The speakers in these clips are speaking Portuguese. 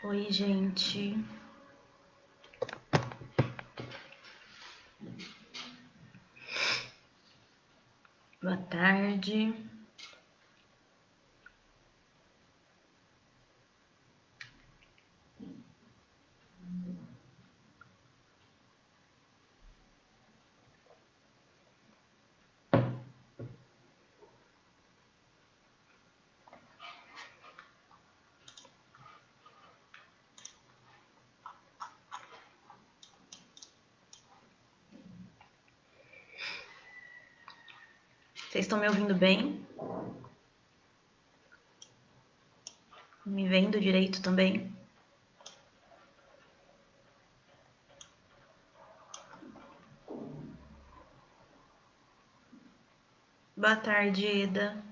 Oi, gente. Boa tarde. Vocês estão me ouvindo bem? Me vendo direito também? Boa tarde, Eda.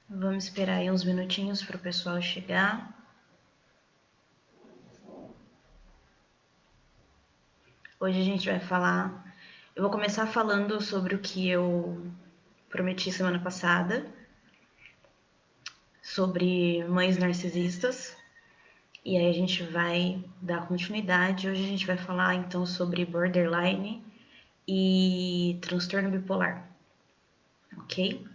Vamos esperar aí uns minutinhos para o pessoal chegar. Hoje a gente vai falar. Eu vou começar falando sobre o que eu prometi semana passada, sobre mães narcisistas. E aí a gente vai dar continuidade. Hoje a gente vai falar então sobre borderline e transtorno bipolar, ok?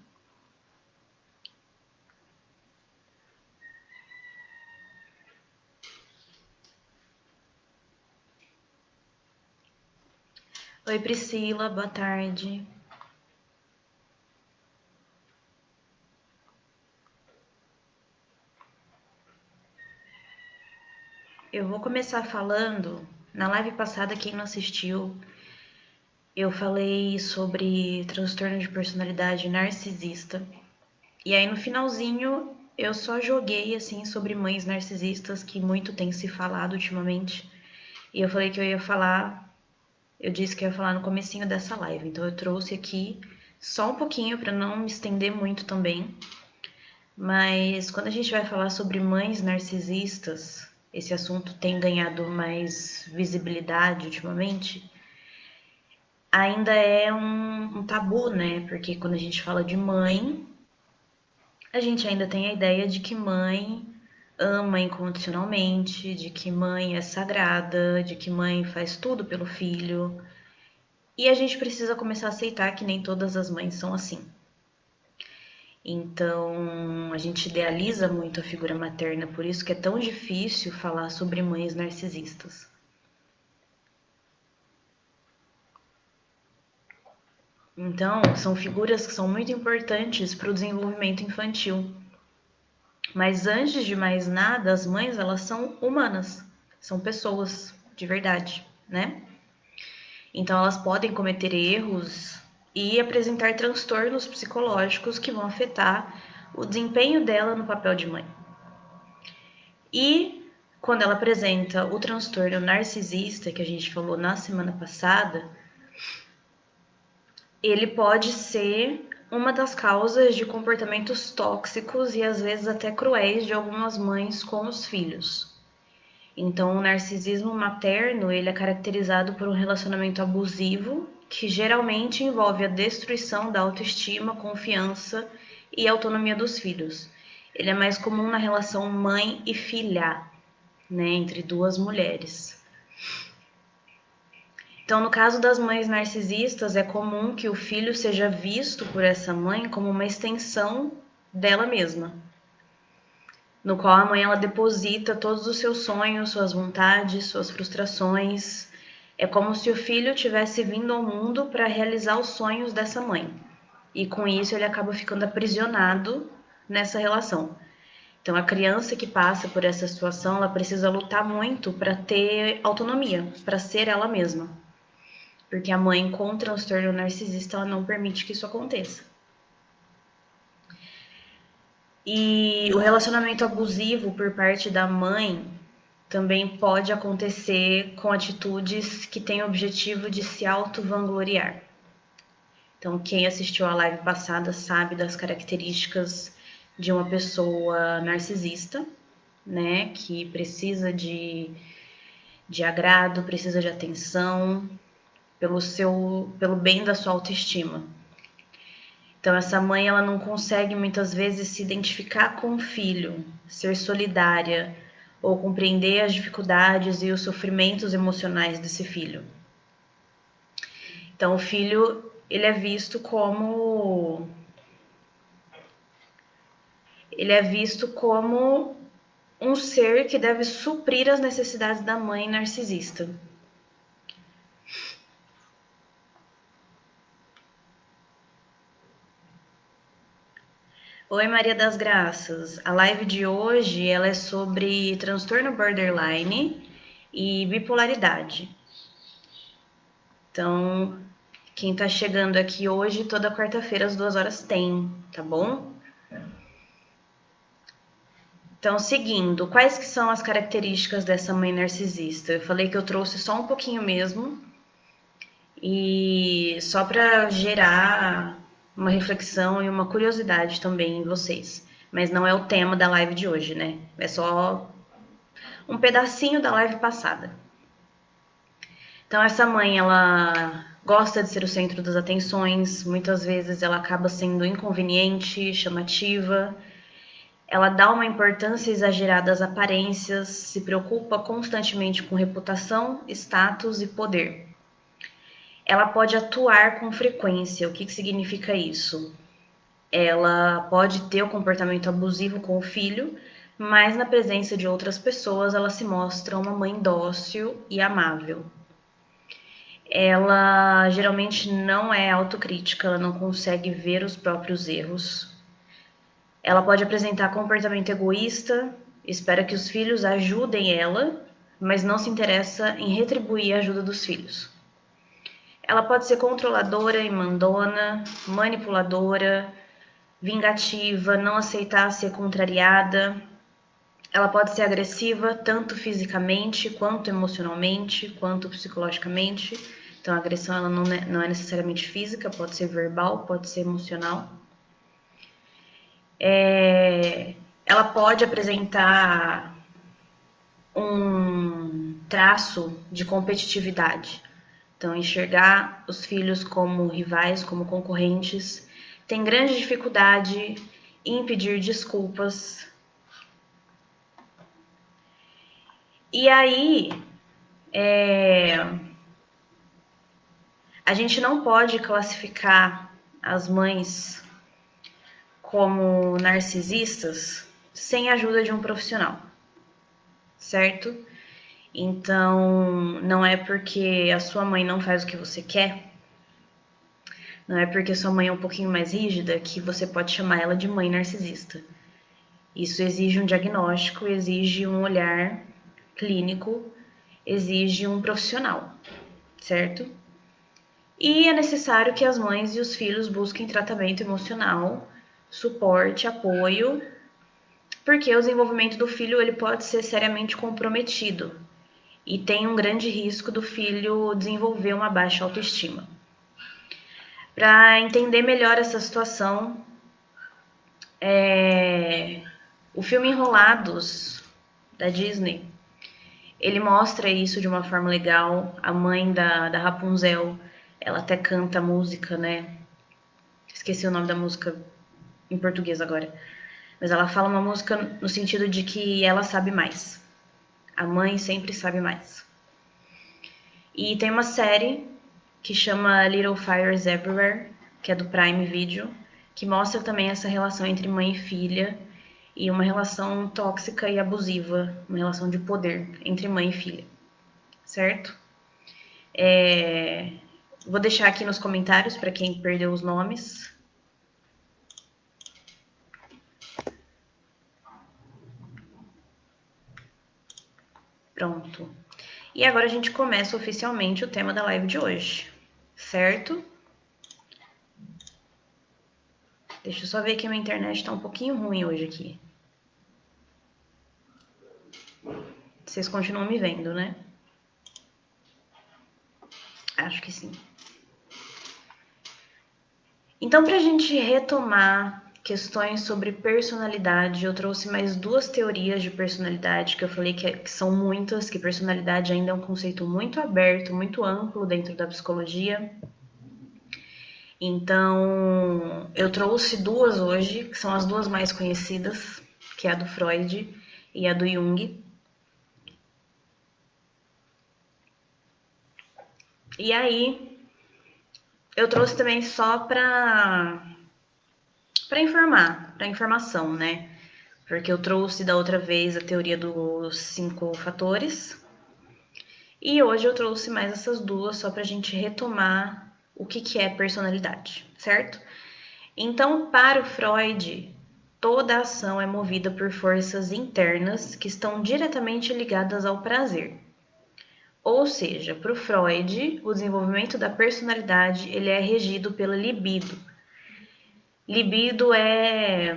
Oi, Priscila, boa tarde. Eu vou começar falando. Na live passada, quem não assistiu, eu falei sobre transtorno de personalidade narcisista. E aí no finalzinho eu só joguei assim sobre mães narcisistas, que muito tem se falado ultimamente. E eu falei que eu ia falar, eu disse que eu ia falar no comecinho dessa live. Então eu trouxe aqui só um pouquinho para não me estender muito também. Mas quando a gente vai falar sobre mães narcisistas, esse assunto tem ganhado mais visibilidade ultimamente. Ainda é um tabu, né? Porque quando a gente fala de mãe, a gente ainda tem a ideia de que mãe ama incondicionalmente, de que mãe é sagrada, de que mãe faz tudo pelo filho. E a gente precisa começar a aceitar que nem todas as mães são assim. Então, a gente idealiza muito a figura materna, por isso que é tão difícil falar sobre mães narcisistas. Então, são figuras que são muito importantes para o desenvolvimento infantil. Mas antes de mais nada, as mães, elas são humanas, são pessoas de verdade, né? Então, elas podem cometer erros e apresentar transtornos psicológicos que vão afetar o desempenho dela no papel de mãe. E quando ela apresenta o transtorno narcisista, que a gente falou na semana passada, ele pode ser uma das causas de comportamentos tóxicos e às vezes até cruéis de algumas mães com os filhos. Então, o narcisismo materno, ele é caracterizado por um relacionamento abusivo que geralmente envolve a destruição da autoestima, confiança e autonomia dos filhos. Ele é mais comum na relação mãe e filha, né, entre duas mulheres. Então, no caso das mães narcisistas, é comum que o filho seja visto por essa mãe como uma extensão dela mesma, no qual a mãe ela deposita todos os seus sonhos, suas vontades, suas frustrações. É como se o filho tivesse vindo ao mundo para realizar os sonhos dessa mãe. E com isso ele acaba ficando aprisionado nessa relação. Então a criança que passa por essa situação, ela precisa lutar muito para ter autonomia, para ser ela mesma. Porque a mãe com transtorno narcisista, ela não permite que isso aconteça. E o relacionamento abusivo por parte da mãe também pode acontecer com atitudes que têm o objetivo de se auto-vangloriar. Então, quem assistiu à live passada sabe das características de uma pessoa narcisista, né? Que precisa de agrado, precisa de atenção, pelo bem da sua autoestima. Então essa mãe ela não consegue muitas vezes se identificar com o filho, ser solidária ou compreender as dificuldades e os sofrimentos emocionais desse filho. Então o filho ele é visto como um ser que deve suprir as necessidades da mãe narcisista. Oi, Maria das Graças. A live de hoje ela é sobre transtorno borderline e bipolaridade. Então, quem está chegando aqui hoje, toda quarta-feira às 2 horas tem, tá bom? Então, seguindo, quais que são as características dessa mãe narcisista? Eu falei que eu trouxe só um pouquinho mesmo, e só para gerar uma reflexão e uma curiosidade também em vocês. Mas não é o tema da live de hoje, né? É só um pedacinho da live passada. Então, essa mãe, ela gosta de ser o centro das atenções, muitas vezes ela acaba sendo inconveniente, chamativa, ela dá uma importância exagerada às aparências, se preocupa constantemente com reputação, status e poder. Ela pode atuar com frequência. O que significa isso? Ela pode ter o comportamento abusivo com o filho, mas na presença de outras pessoas ela se mostra uma mãe dócil e amável. Ela geralmente não é autocrítica, ela não consegue ver os próprios erros. Ela pode apresentar comportamento egoísta, espera que os filhos ajudem ela, mas não se interessa em retribuir a ajuda dos filhos. Ela pode ser controladora e mandona, manipuladora, vingativa, não aceitar ser contrariada. Ela pode ser agressiva, tanto fisicamente, quanto emocionalmente, quanto psicologicamente. Então, a agressão ela não é necessariamente física, pode ser verbal, pode ser emocional. Ela pode apresentar um traço de competitividade. Então, enxergar os filhos como rivais, como concorrentes, tem grande dificuldade em pedir desculpas. E aí, a gente não pode classificar as mães como narcisistas sem a ajuda de um profissional, certo? Então, não é porque a sua mãe não faz o que você quer, não é porque sua mãe é um pouquinho mais rígida que você pode chamar ela de mãe narcisista. Isso exige um diagnóstico, exige um olhar clínico, exige um profissional, certo? E é necessário que as mães e os filhos busquem tratamento emocional, suporte, apoio, porque o desenvolvimento do filho ele pode ser seriamente comprometido e tem um grande risco do filho desenvolver uma baixa autoestima. Para entender melhor essa situação, o filme Enrolados, da Disney, ele mostra isso de uma forma legal. A mãe da Rapunzel, ela até canta a música, né? Esqueci o nome da música em português agora. Mas ela fala uma música no sentido de que ela sabe mais. A mãe sempre sabe mais. E tem uma série que chama Little Fires Everywhere, que é do Prime Video, que mostra também essa relação entre mãe e filha e uma relação tóxica e abusiva, uma relação de poder entre mãe e filha, certo? Vou deixar aqui nos comentários para quem perdeu os nomes. Pronto. E agora a gente começa oficialmente o tema da live de hoje, certo? Deixa eu só ver que a minha internet está um pouquinho ruim hoje aqui. Vocês continuam me vendo, né? Acho que sim. Então, para a gente retomar questões sobre personalidade. Eu trouxe mais 2 teorias de personalidade, que eu falei que são muitas, que personalidade ainda é um conceito muito aberto, muito amplo dentro da psicologia. Então, eu trouxe 2 hoje, que são as 2 mais conhecidas, que é a do Freud e a do Jung. E aí, eu trouxe também só para informar, para informação, né? Porque eu trouxe da outra vez a teoria dos 5 fatores. E hoje eu trouxe mais essas 2 só para a gente retomar o que é personalidade, certo? Então, para o Freud, toda ação é movida por forças internas que estão diretamente ligadas ao prazer. Ou seja, para o Freud, o desenvolvimento da personalidade ele é regido pela libido. Libido é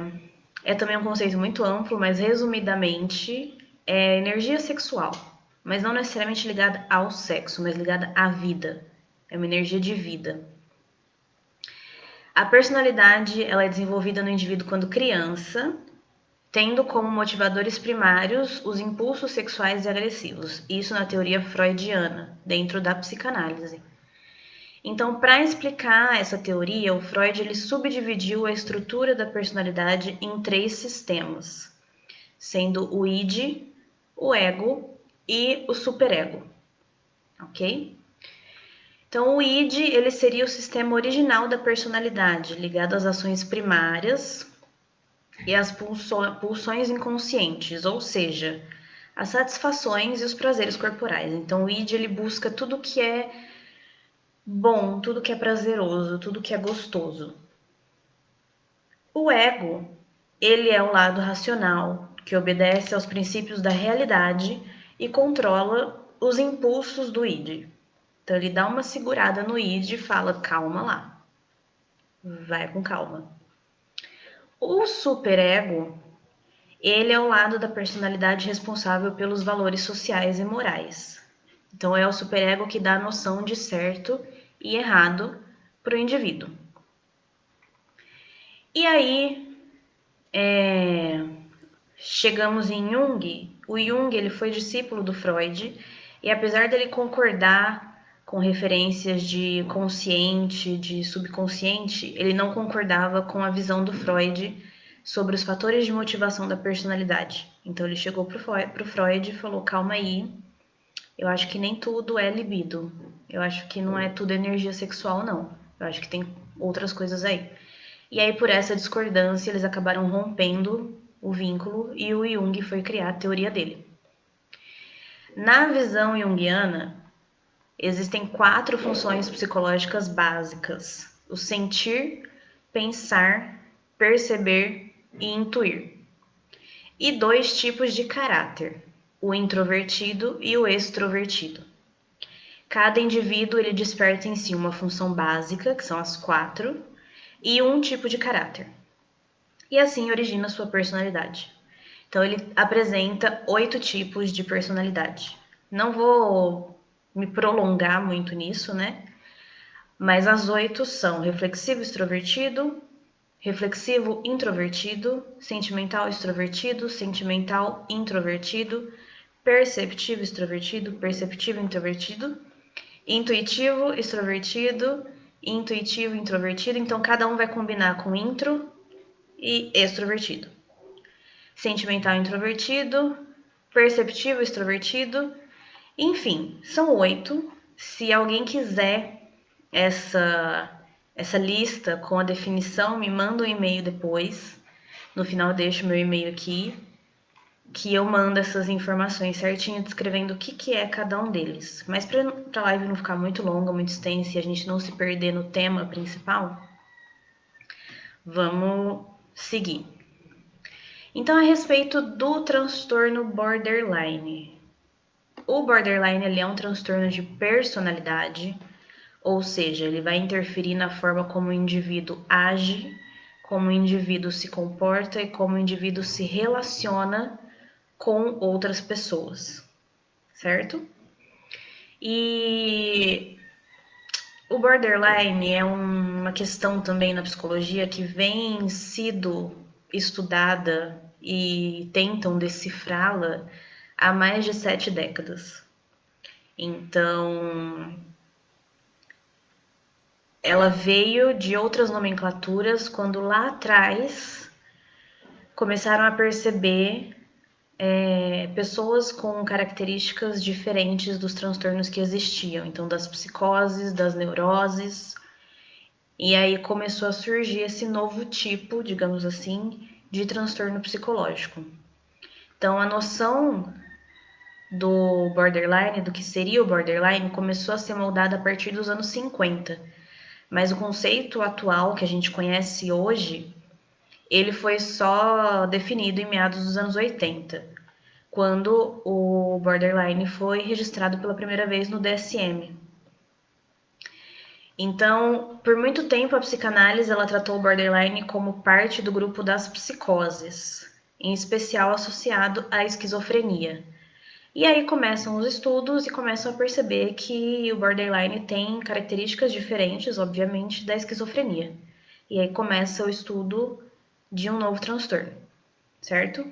também um conceito muito amplo, mas resumidamente é energia sexual, mas não necessariamente ligada ao sexo, mas ligada à vida. É uma energia de vida. A personalidade ela é desenvolvida no indivíduo quando criança, tendo como motivadores primários os impulsos sexuais e agressivos. Isso na teoria freudiana, dentro da psicanálise. Então, para explicar essa teoria, o Freud ele subdividiu a estrutura da personalidade em 3 sistemas, sendo o id, o ego e o superego, ok? Então, o id ele seria o sistema original da personalidade, ligado às ações primárias e às pulsões inconscientes, ou seja, as satisfações e os prazeres corporais. Então, o id ele busca tudo que é bom, tudo que é prazeroso, tudo que é gostoso. O ego, ele é o lado racional, que obedece aos princípios da realidade e controla os impulsos do id. Então ele dá uma segurada no id e fala: calma lá, vai com calma. O superego, ele é o lado da personalidade responsável pelos valores sociais e morais. Então é o superego que dá a noção de certo e errado para o indivíduo. E aí, chegamos em Jung. O Jung ele foi discípulo do Freud e apesar dele concordar com referências de consciente, de subconsciente, ele não concordava com a visão do Freud sobre os fatores de motivação da personalidade. Então ele chegou para o Freud e falou: calma aí, eu acho que nem tudo é libido. Eu acho que não é tudo energia sexual, não. Eu acho que tem outras coisas aí. E aí, por essa discordância, eles acabaram rompendo o vínculo e o Jung foi criar a teoria dele. Na visão junguiana, existem 4 funções psicológicas básicas: o sentir, pensar, perceber e intuir. E 2 tipos de caráter: o introvertido e o extrovertido. Cada indivíduo ele desperta em si uma função básica, que são as 4, e um tipo de caráter. E assim origina sua personalidade. Então ele apresenta 8 tipos de personalidade. Não vou me prolongar muito nisso, né? Mas as 8 são reflexivo extrovertido, reflexivo introvertido, sentimental extrovertido, sentimental introvertido, perceptivo extrovertido, perceptivo introvertido, intuitivo extrovertido, intuitivo introvertido. Então cada um vai combinar com intro e extrovertido. Sentimental introvertido, perceptivo extrovertido, enfim, são 8. Se alguém quiser essa lista com a definição, me manda um e-mail depois. No final eu deixo meu e-mail aqui, que eu mando essas informações certinho, descrevendo o que é cada um deles. Mas para a live não ficar muito longa, muito extensa e a gente não se perder no tema principal, vamos seguir. Então, a respeito do transtorno borderline. O borderline ele é um transtorno de personalidade, ou seja, ele vai interferir na forma como o indivíduo age, como o indivíduo se comporta e como o indivíduo se relaciona com outras pessoas, certo? E O borderline é uma questão também na psicologia que vem sido estudada e tentam decifrá-la há mais de 7 décadas. Então, ela veio de outras nomenclaturas quando lá atrás começaram a perceber pessoas com características diferentes dos transtornos que existiam, então das psicoses, das neuroses, e aí começou a surgir esse novo tipo, digamos assim, de transtorno psicológico. Então a noção do borderline, do que seria o borderline, começou a ser moldada a partir dos anos 50, mas o conceito atual que a gente conhece hoje, ele foi só definido em meados dos anos 80, quando o borderline foi registrado pela primeira vez no DSM. Então, por muito tempo a psicanálise ela tratou o borderline como parte do grupo das psicoses, em especial associado à esquizofrenia. E aí começam os estudos e começam a perceber que o borderline tem características diferentes, obviamente, da esquizofrenia. E aí começa o estudo de um novo transtorno, certo?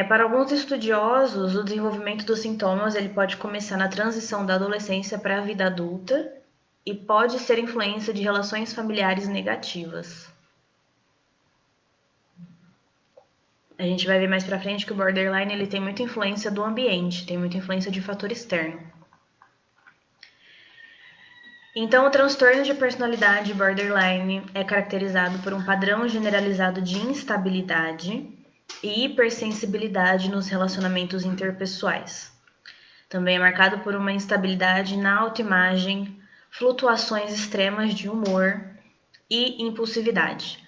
Para alguns estudiosos, o desenvolvimento dos sintomas ele pode começar na transição da adolescência para a vida adulta e pode ser influência de relações familiares negativas. A gente vai ver mais para frente que o borderline ele tem muita influência do ambiente, tem muita influência de fator externo. Então, o transtorno de personalidade borderline é caracterizado por um padrão generalizado de instabilidade e hipersensibilidade nos relacionamentos interpessoais. Também é marcado por uma instabilidade na autoimagem, flutuações extremas de humor e impulsividade.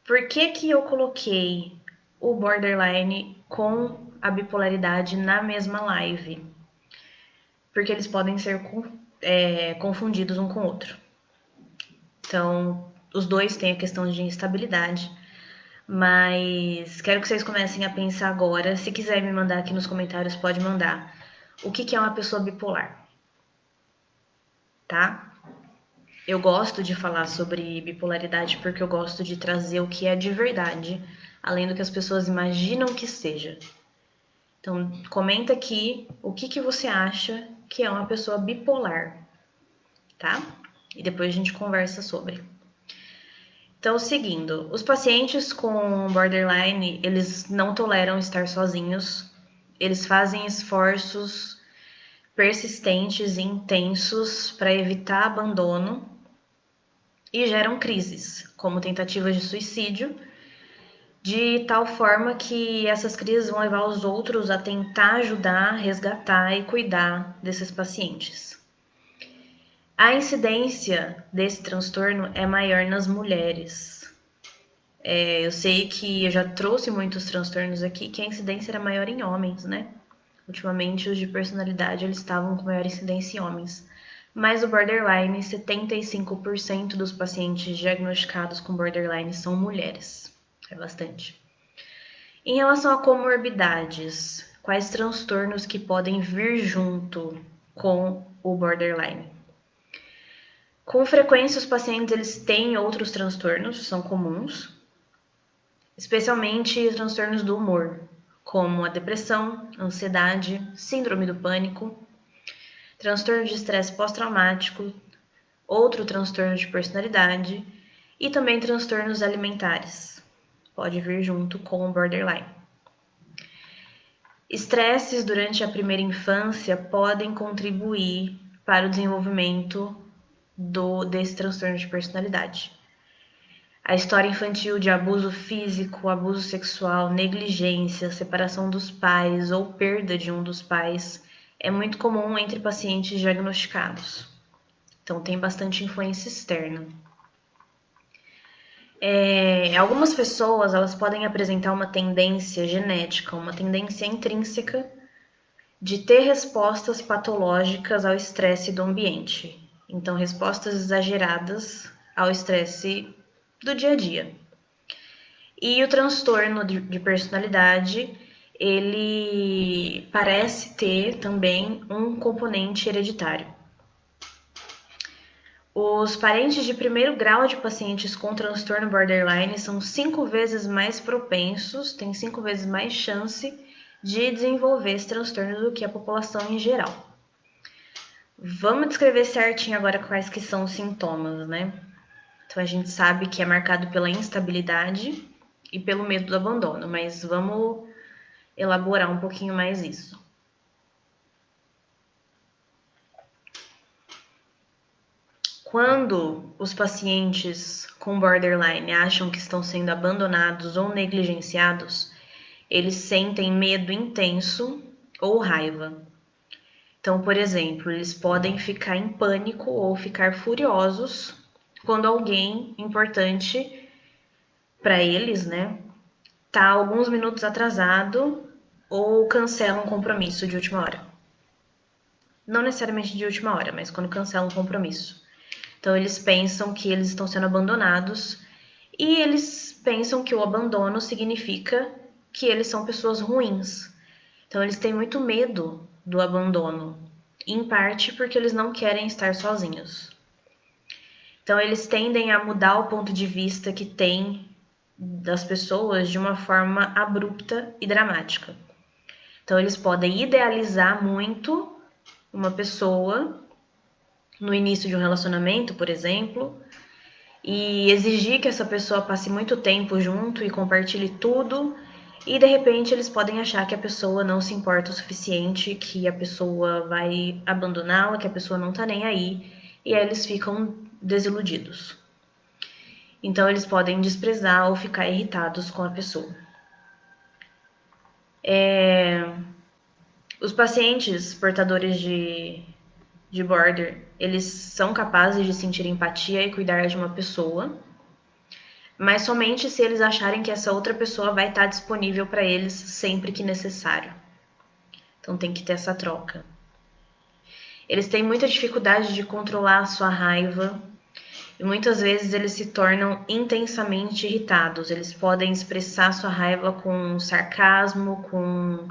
Por que eu coloquei o borderline com a bipolaridade na mesma live? Porque eles podem ser confundidos um com o outro. Então, os dois têm a questão de instabilidade, mas quero que vocês comecem a pensar agora. Se quiser me mandar aqui nos comentários, pode mandar. O que é uma pessoa bipolar? Tá? Eu gosto de falar sobre bipolaridade porque eu gosto de trazer o que é de verdade, além do que as pessoas imaginam que seja. Então, comenta aqui o que você acha que é uma pessoa bipolar, tá? E depois a gente conversa sobre. Então, seguindo, os pacientes com borderline, eles não toleram estar sozinhos, eles fazem esforços persistentes e intensos para evitar abandono e geram crises, como tentativas de suicídio, de tal forma que essas crises vão levar os outros a tentar ajudar, resgatar e cuidar desses pacientes. A incidência desse transtorno é maior nas mulheres. Eu sei que eu já trouxe muitos transtornos aqui, que a incidência era maior em homens, né? Ultimamente, os de personalidade eles estavam com maior incidência em homens. Mas o borderline, 75% dos pacientes diagnosticados com borderline são mulheres. É bastante. Em relação a comorbidades, quais transtornos que podem vir junto com o borderline? Com frequência, os pacientes eles têm outros transtornos, são comuns, especialmente transtornos do humor, como a depressão, ansiedade, síndrome do pânico, transtorno de estresse pós-traumático, outro transtorno de personalidade e também transtornos alimentares. Pode vir junto com o borderline. Estresses durante a primeira infância podem contribuir para o desenvolvimento desse transtorno de personalidade. A história infantil de abuso físico, abuso sexual, negligência, separação dos pais ou perda de um dos pais é muito comum entre pacientes diagnosticados. Então, tem bastante influência externa. Algumas pessoas elas podem apresentar uma tendência genética, uma tendência intrínseca de ter respostas patológicas ao estresse do ambiente. Então, respostas exageradas ao estresse do dia a dia. E o transtorno de personalidade, ele parece ter também um componente hereditário. Os parentes de primeiro grau de pacientes com transtorno borderline são 5 vezes mais propensos, têm 5 vezes mais chance de desenvolver esse transtorno do que a população em geral. Vamos descrever certinho agora quais que são os sintomas, né? Então a gente sabe que é marcado pela instabilidade e pelo medo do abandono, mas vamos elaborar um pouquinho mais isso. Quando os pacientes com borderline acham que estão sendo abandonados ou negligenciados, eles sentem medo intenso ou raiva. Então, por exemplo, eles podem ficar em pânico ou ficar furiosos quando alguém importante para eles, né, tá alguns minutos atrasado ou cancela um compromisso de última hora. Não necessariamente de última hora, mas quando cancela um compromisso. Então eles pensam que eles estão sendo abandonados e eles pensam que o abandono significa que eles são pessoas ruins. Então eles têm muito medo do abandono, em parte porque eles não querem estar sozinhos. Então eles tendem a mudar o ponto de vista que têm das pessoas de uma forma abrupta e dramática. Então eles podem idealizar muito uma pessoa no início de um relacionamento, por exemplo, e exigir que essa pessoa passe muito tempo junto e compartilhe tudo, e de repente eles podem achar que a pessoa não se importa o suficiente, que a pessoa vai abandoná-la, que a pessoa não tá nem aí, e aí eles ficam desiludidos. Então eles podem desprezar ou ficar irritados com a pessoa. Os pacientes portadores de border, eles são capazes de sentir empatia e cuidar de uma pessoa, mas somente se eles acharem que essa outra pessoa vai estar disponível para eles sempre que necessário. Então tem que ter essa troca. Eles têm muita dificuldade de controlar a sua raiva e muitas vezes eles se tornam intensamente irritados. Eles podem expressar sua raiva com sarcasmo, com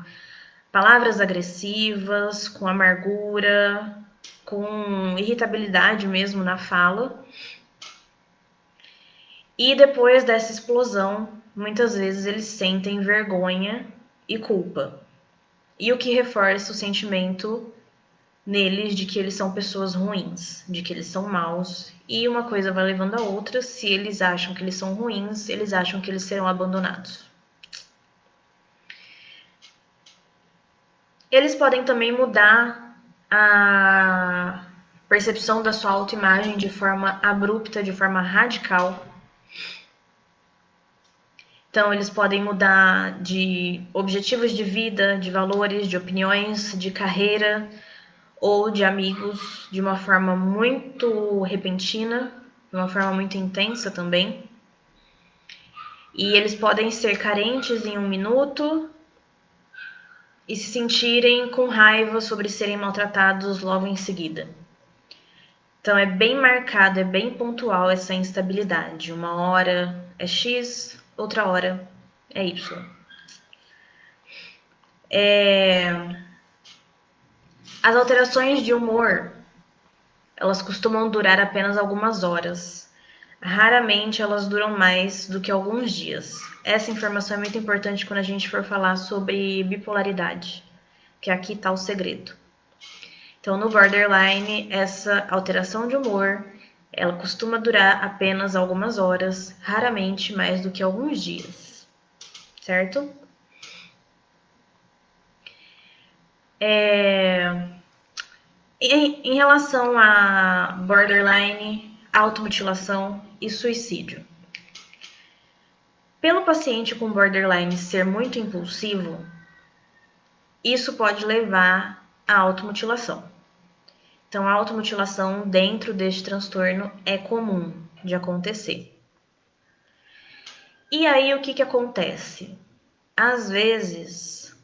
palavras agressivas, com amargura, com irritabilidade mesmo na fala. E depois dessa explosão, muitas vezes eles sentem vergonha e culpa. E o que reforça o sentimento neles de que eles são pessoas ruins, de que eles são maus. E uma coisa vai levando a outra. Se eles acham que eles são ruins, eles acham que eles serão abandonados. Eles podem também mudar a percepção da sua autoimagem de forma abrupta, de forma radical. Então, eles podem mudar de objetivos de vida, de valores, de opiniões, de carreira ou de amigos de uma forma muito repentina, de uma forma muito intensa também. E eles podem ser carentes em um minuto e se sentirem com raiva sobre serem maltratados logo em seguida. Então é bem marcado, é bem pontual essa instabilidade. Uma hora é X, outra hora é Y. As alterações de humor, elas costumam durar apenas algumas horas. Raramente elas duram mais do que alguns dias. Essa informação é muito importante quando a gente for falar sobre bipolaridade, que aqui está o segredo. Então, no borderline, essa alteração de humor, ela costuma durar apenas algumas horas, raramente mais do que alguns dias, certo? Em relação a borderline, automutilação e suicídio. Pelo paciente com borderline ser muito impulsivo, isso pode levar à automutilação. Então, a automutilação dentro deste transtorno é comum de acontecer. E aí, o que acontece? Às vezes,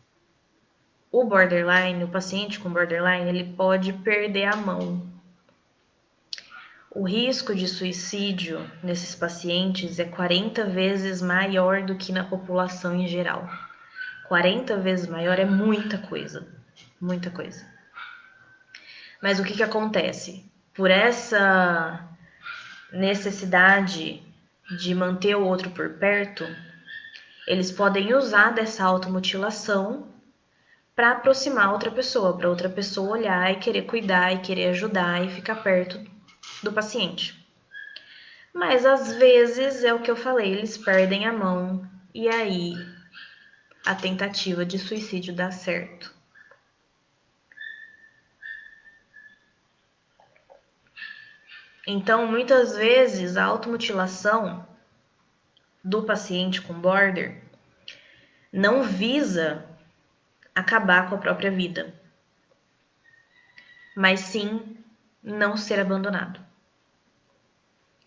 o borderline, o paciente com borderline, ele pode perder a mão. O risco de suicídio nesses pacientes é 40 vezes maior do que na população em geral. 40 vezes maior é muita coisa, muita coisa. Mas o que acontece? por essa necessidade de manter o outro por perto, eles podem usar dessa automutilação para aproximar outra pessoa, para outra pessoa olhar e querer cuidar e querer ajudar e ficar perto do paciente. Mas às vezes é o que eu falei, eles perdem a mão e aí a tentativa de suicídio dá certo. Então, muitas vezes a automutilação do paciente com border não visa acabar com a própria vida, mas sim não ser abandonado,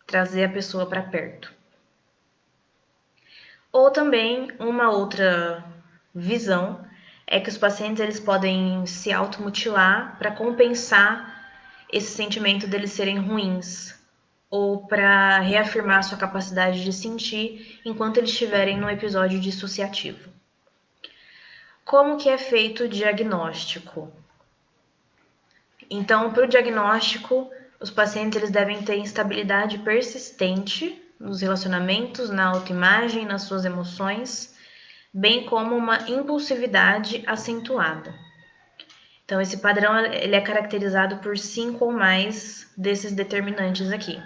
trazer a pessoa para perto. Ou também uma outra visão é que os pacientes eles podem se automutilar para compensar esse sentimento deles serem ruins ou para reafirmar sua capacidade de sentir enquanto eles estiverem num episódio dissociativo. Como que é feito o diagnóstico? Então, para o diagnóstico, os pacientes eles devem ter instabilidade persistente nos relacionamentos, na autoimagem, nas suas emoções, bem como uma impulsividade acentuada. Então, esse padrão ele é caracterizado por 5 ou mais desses determinantes aqui.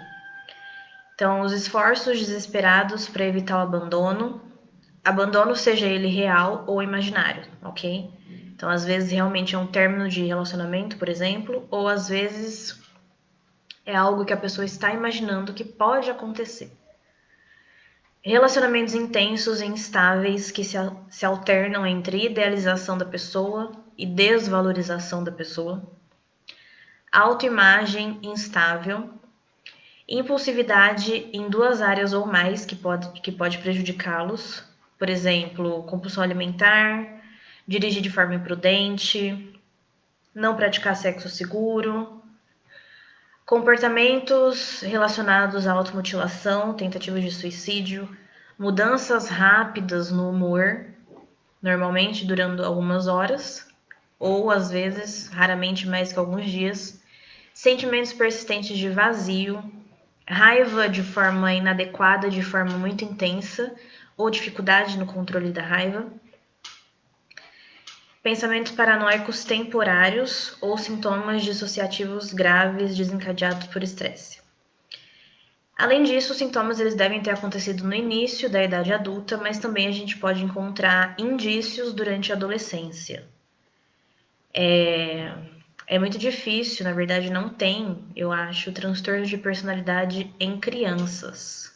Então, os esforços desesperados para evitar o abandono seja ele real ou imaginário, ok? Então, às vezes realmente é um término de relacionamento, por exemplo, ou às vezes é algo que a pessoa está imaginando que pode acontecer. Relacionamentos intensos e instáveis que se alternam entre idealização da pessoa e desvalorização da pessoa. Autoimagem instável. Impulsividade em 2 áreas ou mais que pode prejudicá-los. Por exemplo, compulsão alimentar, dirigir de forma imprudente, não praticar sexo seguro, comportamentos relacionados à automutilação, tentativas de suicídio, mudanças rápidas no humor, normalmente durando algumas horas, ou às vezes, raramente mais que alguns dias, sentimentos persistentes de vazio, raiva de forma inadequada, de forma muito intensa, ou dificuldade no controle da raiva, pensamentos paranoicos temporários ou sintomas dissociativos graves desencadeados por estresse. Além disso, os sintomas eles devem ter acontecido no início da idade adulta, mas também a gente pode encontrar indícios durante a adolescência. É muito difícil, na verdade não tem, eu acho, transtorno de personalidade em crianças.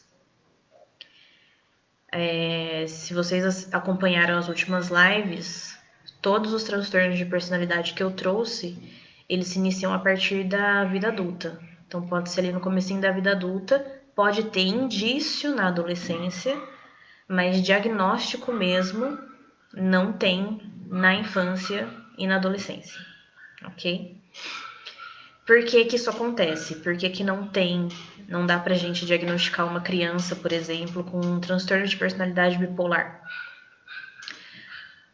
Se vocês acompanharam as últimas lives, todos os transtornos de personalidade que eu trouxe, eles se iniciam a partir da vida adulta. Então pode ser ali no comecinho da vida adulta, pode ter indício na adolescência, mas diagnóstico mesmo não tem na infância e na adolescência, ok? Por que que isso acontece? Por que que não dá pra gente diagnosticar uma criança, por exemplo, com um transtorno de personalidade bipolar?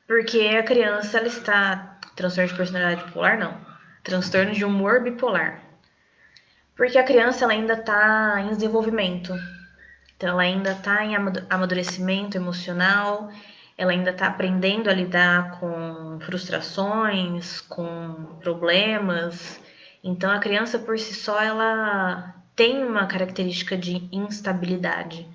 Porque a criança, ela está... Transtorno de personalidade bipolar, não. Transtorno de humor bipolar. Porque a criança, ela ainda está em desenvolvimento. Então, ela ainda está em amadurecimento emocional, ela ainda está aprendendo a lidar com frustrações, com problemas. Então, a criança, por si só, ela tem uma característica de instabilidade,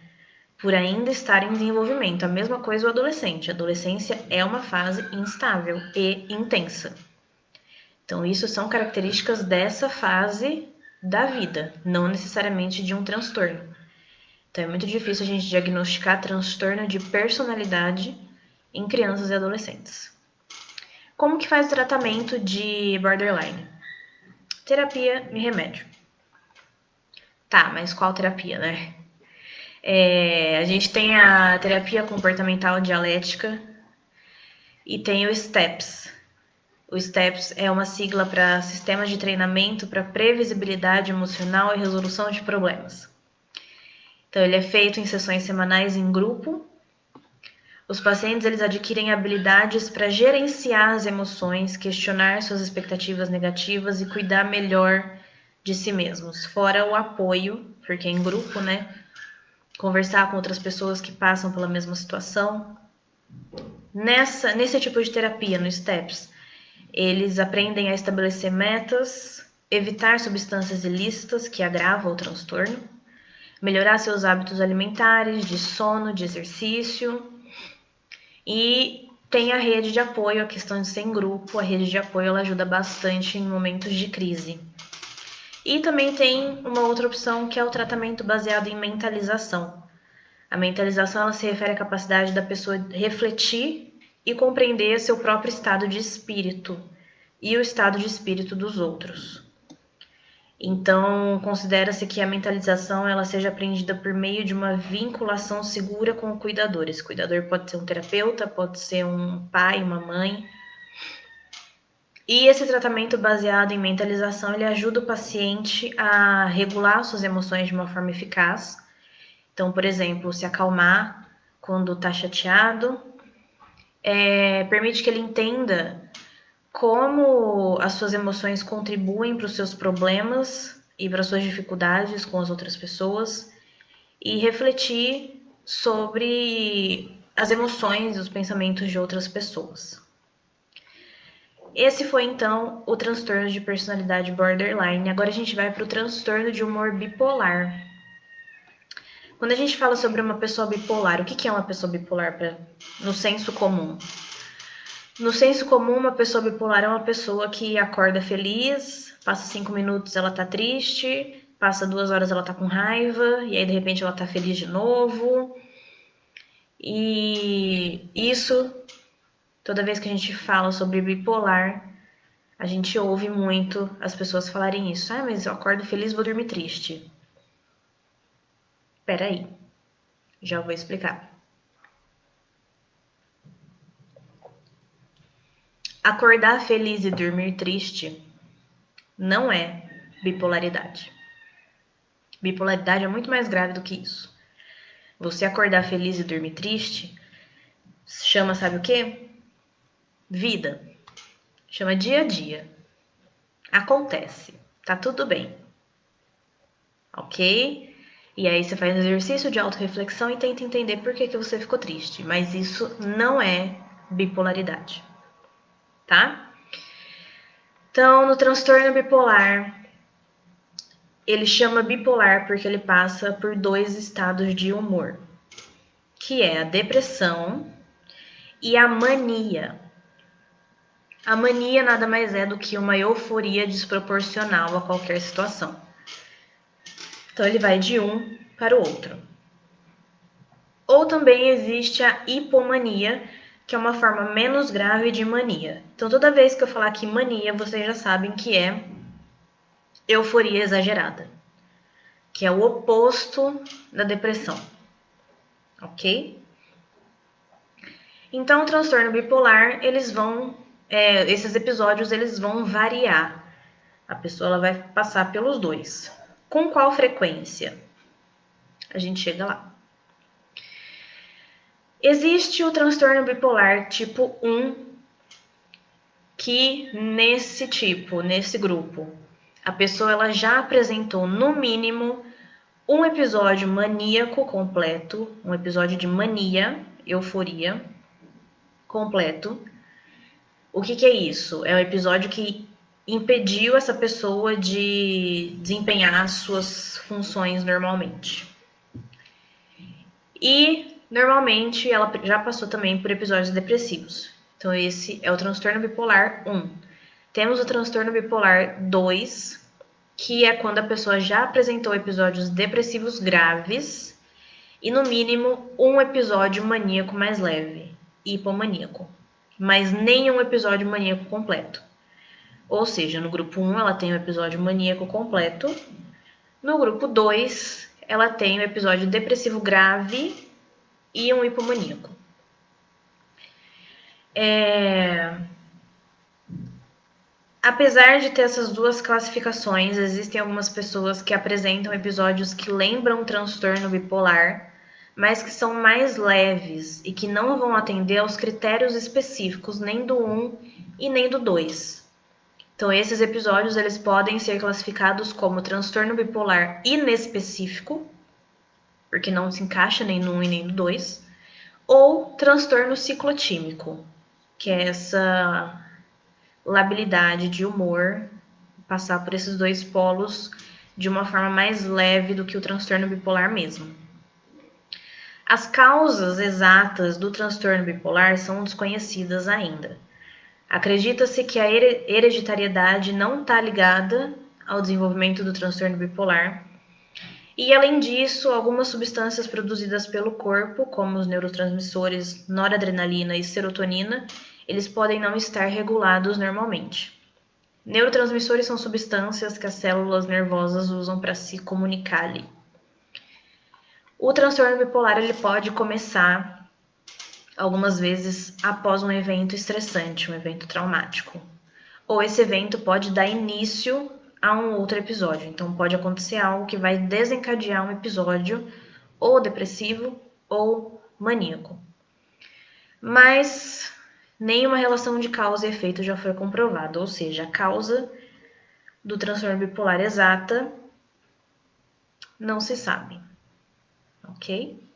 por ainda estar em desenvolvimento. A mesma coisa o adolescente. A adolescência é uma fase instável e intensa. Então, isso são características dessa fase da vida, não necessariamente de um transtorno. Então, é muito difícil a gente diagnosticar transtorno de personalidade em crianças e adolescentes. Como que faz o tratamento de borderline? Terapia e remédio. Tá, mas qual terapia, né? A gente tem a terapia comportamental dialética e tem o STEPS. O STEPS é uma sigla para Sistema de Treinamento para Previsibilidade Emocional e Resolução de Problemas. Então, ele é feito em sessões semanais em grupo. Os pacientes eles adquirem habilidades para gerenciar as emoções, questionar suas expectativas negativas e cuidar melhor de si mesmos, fora o apoio, porque é em grupo, né? Conversar com outras pessoas que passam pela mesma situação. Nesse tipo de terapia, no STEPS, eles aprendem a estabelecer metas, evitar substâncias ilícitas que agravam o transtorno, melhorar seus hábitos alimentares, de sono, de exercício, e tem a rede de apoio, a questão de ser em grupo, a rede de apoio ela ajuda bastante em momentos de crise. E também tem uma outra opção que é o tratamento baseado em mentalização. A mentalização ela se refere à capacidade da pessoa refletir e compreender seu próprio estado de espírito e o estado de espírito dos outros. Então, considera-se que a mentalização ela seja aprendida por meio de uma vinculação segura com o cuidador. Esse cuidador pode ser um terapeuta, pode ser um pai, uma mãe. E esse tratamento baseado em mentalização, ele ajuda o paciente a regular suas emoções de uma forma eficaz. Então, por exemplo, se acalmar quando está chateado, permite que ele entenda como as suas emoções contribuem para os seus problemas e para as suas dificuldades com as outras pessoas e refletir sobre as emoções e os pensamentos de outras pessoas. Esse foi então o transtorno de personalidade borderline. Agora a gente vai para o transtorno de humor bipolar. Quando a gente fala sobre uma pessoa bipolar, o que é uma pessoa bipolar no senso comum? No senso comum, uma pessoa bipolar é uma pessoa que acorda feliz, passa 5 minutos ela tá triste, passa 2 horas ela tá com raiva, e aí de repente ela tá feliz de novo. E isso, toda vez que a gente fala sobre bipolar, a gente ouve muito as pessoas falarem isso. Ah, mas eu acordo feliz, vou dormir triste. Peraí, já vou explicar. Acordar feliz e dormir triste não é bipolaridade. Bipolaridade é muito mais grave do que isso. Você acordar feliz e dormir triste chama, sabe o quê? Vida. Chama dia a dia. Acontece. Tá tudo bem. Ok? E aí você faz um exercício de autorreflexão e tenta entender por que você ficou triste. Mas isso não é bipolaridade. Tá? Então, no transtorno bipolar, ele chama bipolar porque ele passa por 2 estados de humor, que é a depressão e a mania. A mania nada mais é do que uma euforia desproporcional a qualquer situação. Então ele vai de um para o outro. Ou também existe a hipomania, que é uma forma menos grave de mania. Então toda vez que eu falar aqui mania, vocês já sabem que é euforia exagerada, que é o oposto da depressão. Ok? Então o transtorno bipolar, esses episódios eles vão variar. A pessoa ela vai passar pelos 2. Com qual frequência? A gente chega lá. Existe o transtorno bipolar tipo 1, que nesse grupo, a pessoa ela já apresentou no mínimo um episódio maníaco completo, um episódio de mania, euforia completo. O que é isso? É um episódio que impediu essa pessoa de desempenhar as suas funções normalmente. E normalmente ela já passou também por episódios depressivos. Então esse é o transtorno bipolar 1. Temos o transtorno bipolar 2, que é quando a pessoa já apresentou episódios depressivos graves e no mínimo um episódio maníaco mais leve, hipomaníaco, mas nenhum episódio maníaco completo. Ou seja, no grupo 1 ela tem o episódio maníaco completo, no grupo 2 ela tem o episódio depressivo grave e um hipomaníaco. Apesar de ter essas 2 classificações, existem algumas pessoas que apresentam episódios que lembram transtorno bipolar, mas que são mais leves e que não vão atender aos critérios específicos nem do 1 e nem do 2. Então, esses episódios eles podem ser classificados como transtorno bipolar inespecífico, porque não se encaixa nem no 1 e nem no 2, ou transtorno ciclotímico, que é essa labilidade de humor, passar por esses dois polos de uma forma mais leve do que o transtorno bipolar mesmo. As causas exatas do transtorno bipolar são desconhecidas ainda. Acredita-se que a hereditariedade não está ligada ao desenvolvimento do transtorno bipolar. E, além disso, algumas substâncias produzidas pelo corpo, como os neurotransmissores noradrenalina e serotonina, eles podem não estar regulados normalmente. Neurotransmissores são substâncias que as células nervosas usam para se comunicar ali. O transtorno bipolar ele pode começar algumas vezes após um evento estressante, um evento traumático. Ou esse evento pode dar início a um outro episódio. Então pode acontecer algo que vai desencadear um episódio ou depressivo ou maníaco. Mas nenhuma relação de causa e efeito já foi comprovada, ou seja, a causa do transtorno bipolar exata não se sabe. Ok?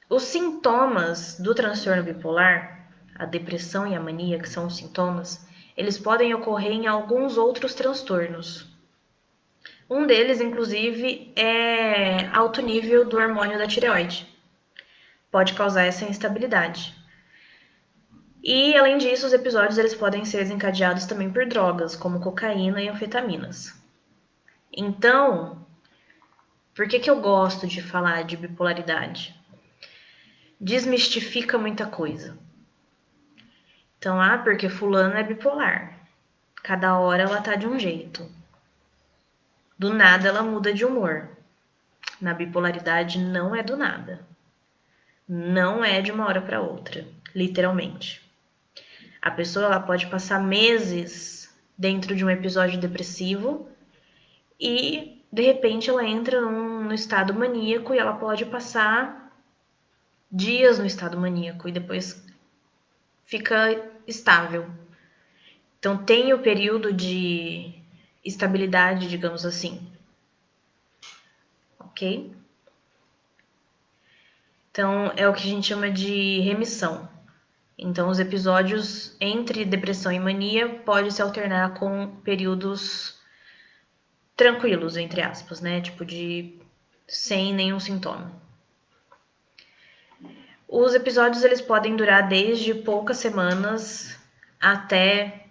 Os sintomas do transtorno bipolar, a depressão e a mania, que são os sintomas, eles podem ocorrer em alguns outros transtornos. Um deles, inclusive, é alto nível do hormônio da tireoide. Pode causar essa instabilidade. E, além disso, os episódios eles podem ser desencadeados também por drogas, como cocaína e anfetaminas. Então, por que eu gosto de falar de bipolaridade? Desmistifica muita coisa. Então, porque fulano é bipolar. Cada hora ela tá de um jeito. Do nada ela muda de humor. Na bipolaridade não é do nada. Não é de uma hora para outra, literalmente. A pessoa ela pode passar meses dentro de um episódio depressivo e de repente ela entra no estado maníaco e ela pode passar dias no estado maníaco e depois fica estável. Então tem o período de estabilidade, digamos assim. Ok? Então é o que a gente chama de remissão. Então os episódios entre depressão e mania podem se alternar com períodos tranquilos, entre aspas, né? Tipo sem nenhum sintoma. Os episódios eles podem durar desde poucas semanas até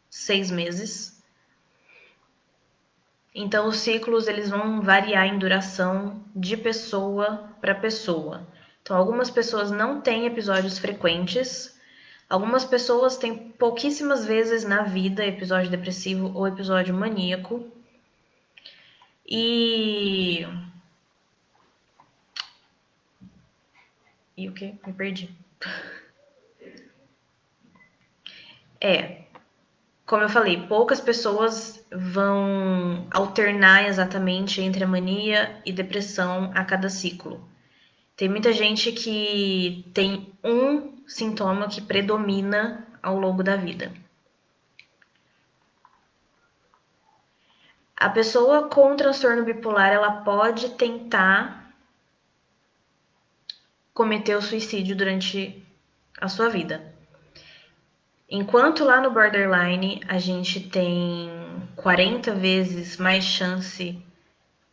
6 meses. Então os ciclos eles vão variar em duração de pessoa para pessoa. Então algumas pessoas não têm episódios frequentes, algumas pessoas têm pouquíssimas vezes na vida episódio depressivo ou episódio maníaco. E o que? Me perdi. Como eu falei, poucas pessoas vão alternar exatamente entre a mania e depressão a cada ciclo. Tem muita gente que tem um sintoma que predomina ao longo da vida. A pessoa com transtorno bipolar, ela pode tentar cometer o suicídio durante a sua vida. Enquanto lá no borderline a gente tem 40 vezes mais chance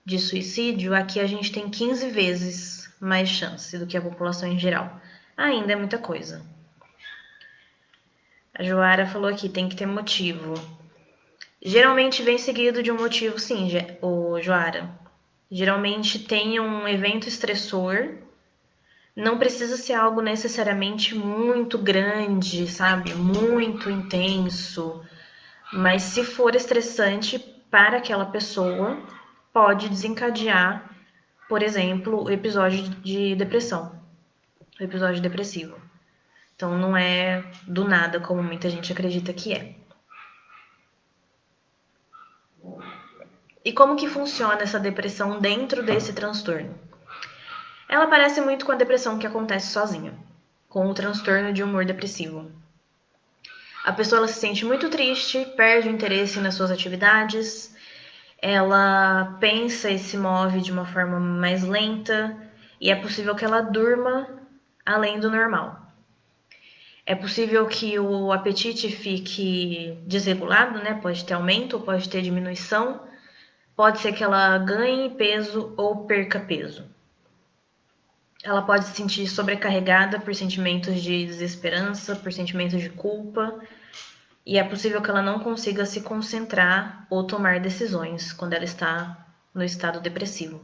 de suicídio, aqui a gente tem 15 vezes mais chance do que a população em geral. Ainda é muita coisa. A Joara falou aqui, tem que ter motivo. Geralmente vem seguido de um motivo, sim, Joara. Geralmente tem um evento estressor. Não precisa ser algo necessariamente muito grande, sabe? Muito intenso. Mas se for estressante para aquela pessoa, pode desencadear, por exemplo, o episódio de depressão, o episódio depressivo. Então não é do nada como muita gente acredita que é. E como que funciona essa depressão dentro desse transtorno? Ela parece muito com a depressão que acontece sozinha, com o transtorno de humor depressivo. A pessoa ela se sente muito triste, perde o interesse nas suas atividades, ela pensa e se move de uma forma mais lenta e é possível que ela durma além do normal. É possível que o apetite fique desregulado, né? Pode ter aumento ou pode ter diminuição. Pode ser que ela ganhe peso ou perca peso. Ela pode se sentir sobrecarregada por sentimentos de desesperança, por sentimentos de culpa. E é possível que ela não consiga se concentrar ou tomar decisões quando ela está no estado depressivo.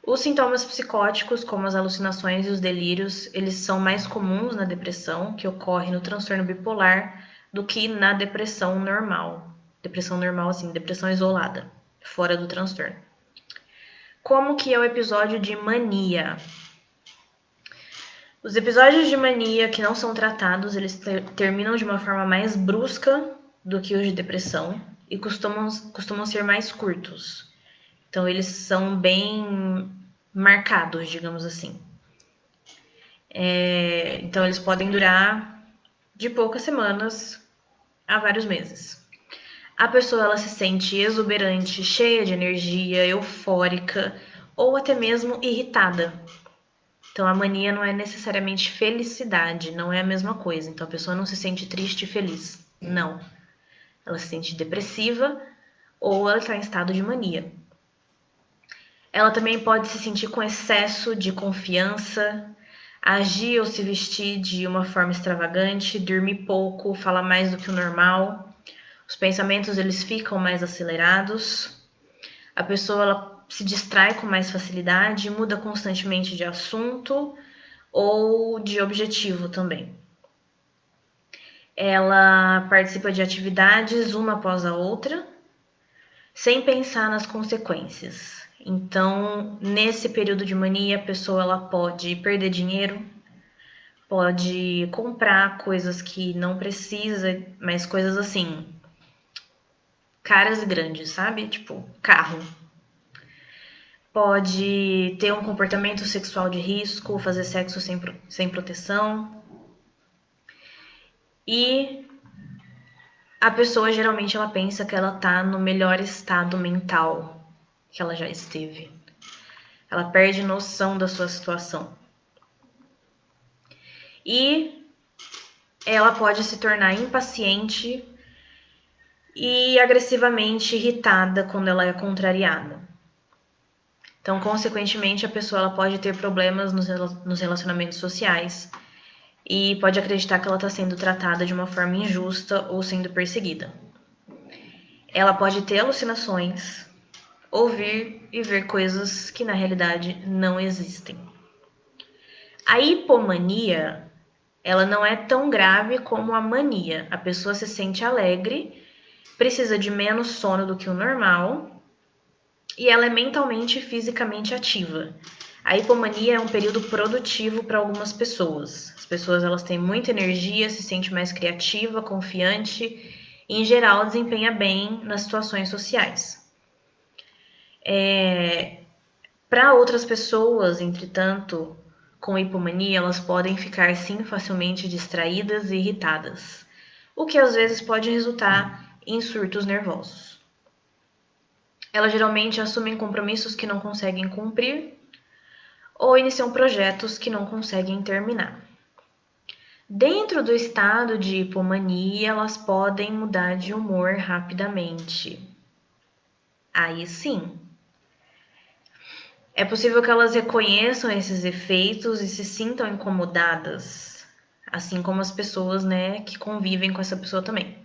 Os sintomas psicóticos, como as alucinações e os delírios, eles são mais comuns na depressão, que ocorre no transtorno bipolar, do que na depressão normal. Depressão normal, assim, depressão isolada, fora do transtorno. Como que é o episódio de mania? Os episódios de mania que não são tratados, eles terminam de uma forma mais brusca do que os de depressão e costumam ser mais curtos. Então, eles são bem marcados, digamos assim. Então, eles podem durar de poucas semanas a vários meses. A pessoa ela se sente exuberante, cheia de energia, eufórica ou até mesmo irritada. Então, a mania não é necessariamente felicidade, não é a mesma coisa. Então, a pessoa não se sente triste e feliz. Não. Ela se sente depressiva ou ela está em estado de mania. Ela também pode se sentir com excesso de confiança, agir ou se vestir de uma forma extravagante, dormir pouco, falar mais do que o normal. Os pensamentos eles ficam mais acelerados. A pessoa ela se distrai com mais facilidade, muda constantemente de assunto ou de objetivo também. Ela participa de atividades uma após a outra, sem pensar nas consequências. Então, nesse período de mania, a pessoa ela pode perder dinheiro, pode comprar coisas que não precisa, mas coisas assim, caras e grandes, sabe? Tipo, carro. Pode ter um comportamento sexual de risco, fazer sexo sem proteção. E a pessoa geralmente ela pensa que ela tá no melhor estado mental que ela já esteve. Ela perde noção da sua situação. E ela pode se tornar impaciente e agressivamente irritada quando ela é contrariada. Então, consequentemente, a pessoa ela pode ter problemas nos relacionamentos sociais e pode acreditar que ela está sendo tratada de uma forma injusta ou sendo perseguida. Ela pode ter alucinações, ouvir e ver coisas que na realidade não existem. A hipomania, ela não é tão grave como a mania. A pessoa se sente alegre, precisa de menos sono do que o normal e ela é mentalmente e fisicamente ativa. A hipomania é um período produtivo para algumas pessoas. As pessoas elas têm muita energia, se sentem mais criativa, confiante e, em geral, desempenha bem nas situações sociais. Para outras pessoas, entretanto, com hipomania, elas podem ficar sim facilmente distraídas e irritadas, o que às vezes pode resultar em surtos nervosos. Elas geralmente assumem compromissos que não conseguem cumprir ou iniciam projetos que não conseguem terminar. Dentro do estado de hipomania, elas podem mudar de humor rapidamente. Aí sim, é possível que elas reconheçam esses efeitos e se sintam incomodadas, assim como as pessoas, né, que convivem com essa pessoa também.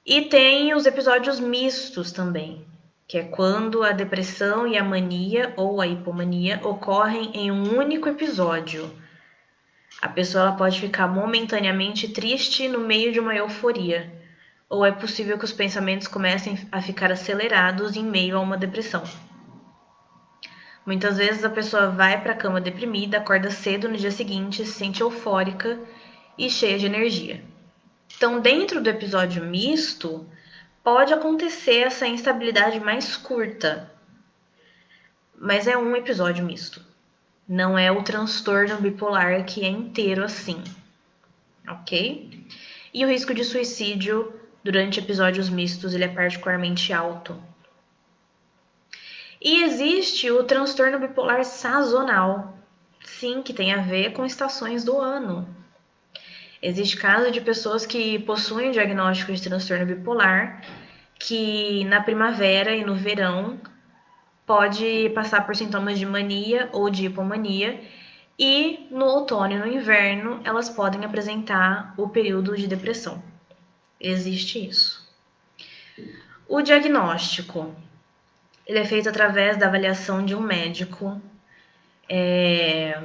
E tem os episódios mistos também, que é quando a depressão e a mania ou a hipomania ocorrem em um único episódio. A pessoa ela pode ficar momentaneamente triste no meio de uma euforia, ou é possível que os pensamentos comecem a ficar acelerados em meio a uma depressão. Muitas vezes a pessoa vai para a cama deprimida, acorda cedo no dia seguinte, se sente eufórica e cheia de energia. Então, dentro do episódio misto, pode acontecer essa instabilidade mais curta, mas é um episódio misto. Não é o transtorno bipolar que é inteiro assim, ok? E o risco de suicídio durante episódios mistos ele é particularmente alto. E existe o transtorno bipolar sazonal, sim, que tem a ver com estações do ano. Existe caso de pessoas que possuem o diagnóstico de transtorno bipolar, que na primavera e no verão pode passar por sintomas de mania ou de hipomania, e no outono e no inverno elas podem apresentar o período de depressão. Existe isso. O diagnóstico ele é feito através da avaliação de um médico. É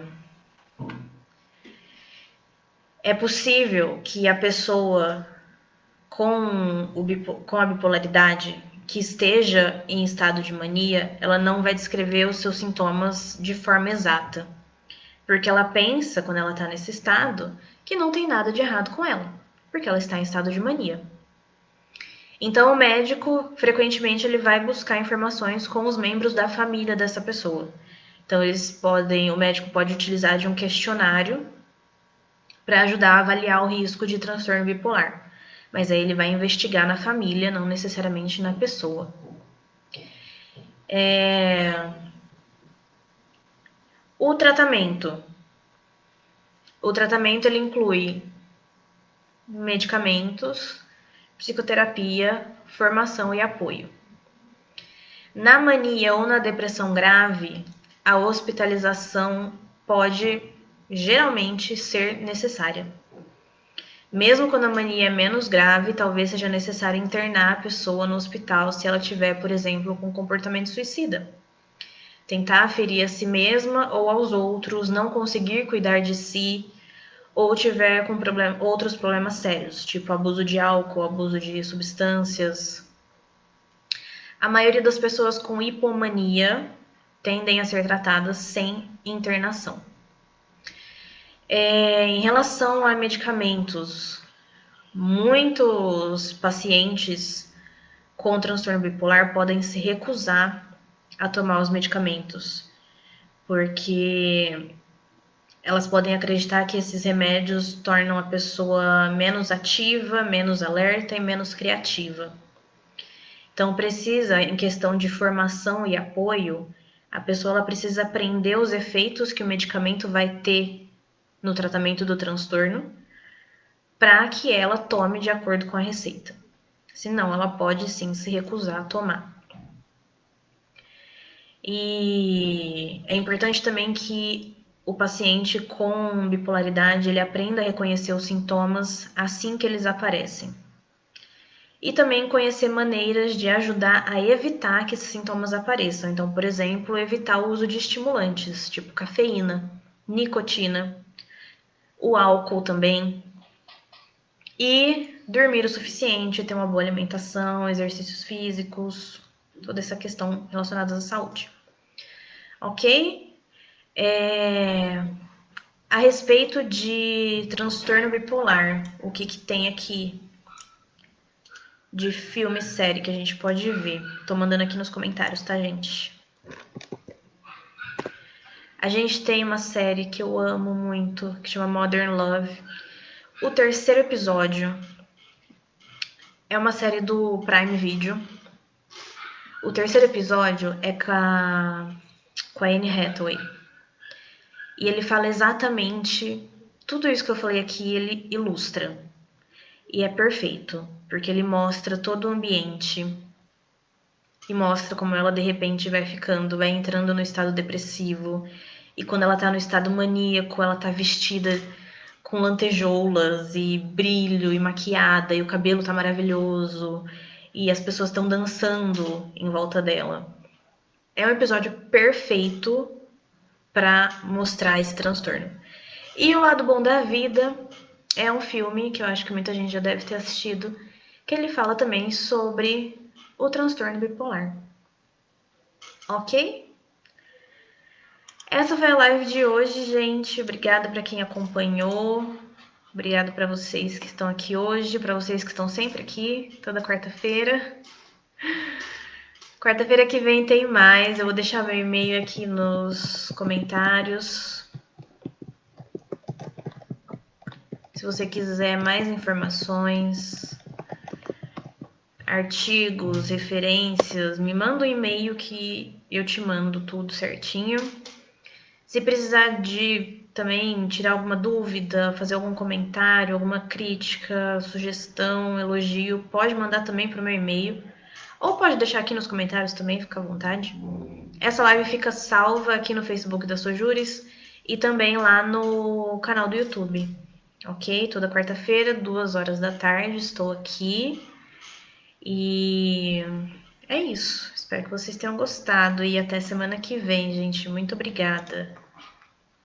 possível que a pessoa com a bipolaridade que esteja em estado de mania, ela não vai descrever os seus sintomas de forma exata. Porque ela pensa, quando ela está nesse estado, que não tem nada de errado com ela, porque ela está em estado de mania. Então, o médico, frequentemente, ele vai buscar informações com os membros da família dessa pessoa. Então, o médico pode utilizar de um questionário para ajudar a avaliar o risco de transtorno bipolar. Mas aí ele vai investigar na família, não necessariamente na pessoa. O tratamento. O tratamento ele inclui medicamentos, psicoterapia, formação e apoio. Na mania ou na depressão grave, a hospitalização pode geralmente ser necessária. Mesmo quando a mania é menos grave, talvez seja necessário internar a pessoa no hospital se ela tiver, por exemplo, com comportamento suicida. Tentar ferir a si mesma ou aos outros, não conseguir cuidar de si, ou tiver com outros problemas sérios, tipo abuso de álcool, abuso de substâncias. A maioria das pessoas com hipomania tendem a ser tratadas sem internação. Em relação a medicamentos, muitos pacientes com transtorno bipolar podem se recusar a tomar os medicamentos, porque elas podem acreditar que esses remédios tornam a pessoa menos ativa, menos alerta e menos criativa. Então, precisa, em questão de formação e apoio, a pessoa ela precisa aprender os efeitos que o medicamento vai ter no tratamento do transtorno, para que ela tome de acordo com a receita. Senão, ela pode sim se recusar a tomar. E é importante também que o paciente com bipolaridade ele aprenda a reconhecer os sintomas assim que eles aparecem. E também conhecer maneiras de ajudar a evitar que esses sintomas apareçam. Então, por exemplo, evitar o uso de estimulantes, tipo cafeína, nicotina, o álcool também. E dormir o suficiente, ter uma boa alimentação, exercícios físicos, toda essa questão relacionada à saúde. Ok? A respeito de transtorno bipolar, o que tem aqui de filme e série que a gente pode ver? Tô mandando aqui nos comentários, tá, gente? A gente tem uma série que eu amo muito, que chama Modern Love. O terceiro episódio é uma série do Prime Video. O terceiro episódio é com a Anne Hathaway. E ele fala exatamente tudo isso que eu falei aqui, ele ilustra. E é perfeito, porque ele mostra todo o ambiente e mostra como ela de repente vai entrando no estado depressivo. E quando ela tá no estado maníaco, ela tá vestida com lantejoulas e brilho e maquiada, e o cabelo tá maravilhoso, e as pessoas estão dançando em volta dela. É um episódio perfeito para mostrar esse transtorno. E O Lado Bom da Vida é um filme que eu acho que muita gente já deve ter assistido, que ele fala também sobre o transtorno bipolar. Ok? Essa foi a live de hoje, gente. Obrigada para quem acompanhou. Obrigada para vocês que estão aqui hoje, para vocês que estão sempre aqui, toda quarta-feira. Quarta-feira que vem tem mais. Eu vou deixar meu e-mail aqui nos comentários. Se você quiser mais informações, artigos, referências, me manda um e-mail que eu te mando tudo certinho. Se precisar de também tirar alguma dúvida, fazer algum comentário, alguma crítica, sugestão, elogio, pode mandar também para o meu e-mail. Ou pode deixar aqui nos comentários também, fica à vontade. Essa live fica salva aqui no Facebook da Sojures e também lá no canal do YouTube. Ok? Toda quarta-feira, 2 horas da tarde, estou aqui. E é isso. Espero que vocês tenham gostado e até semana que vem, gente. Muito obrigada.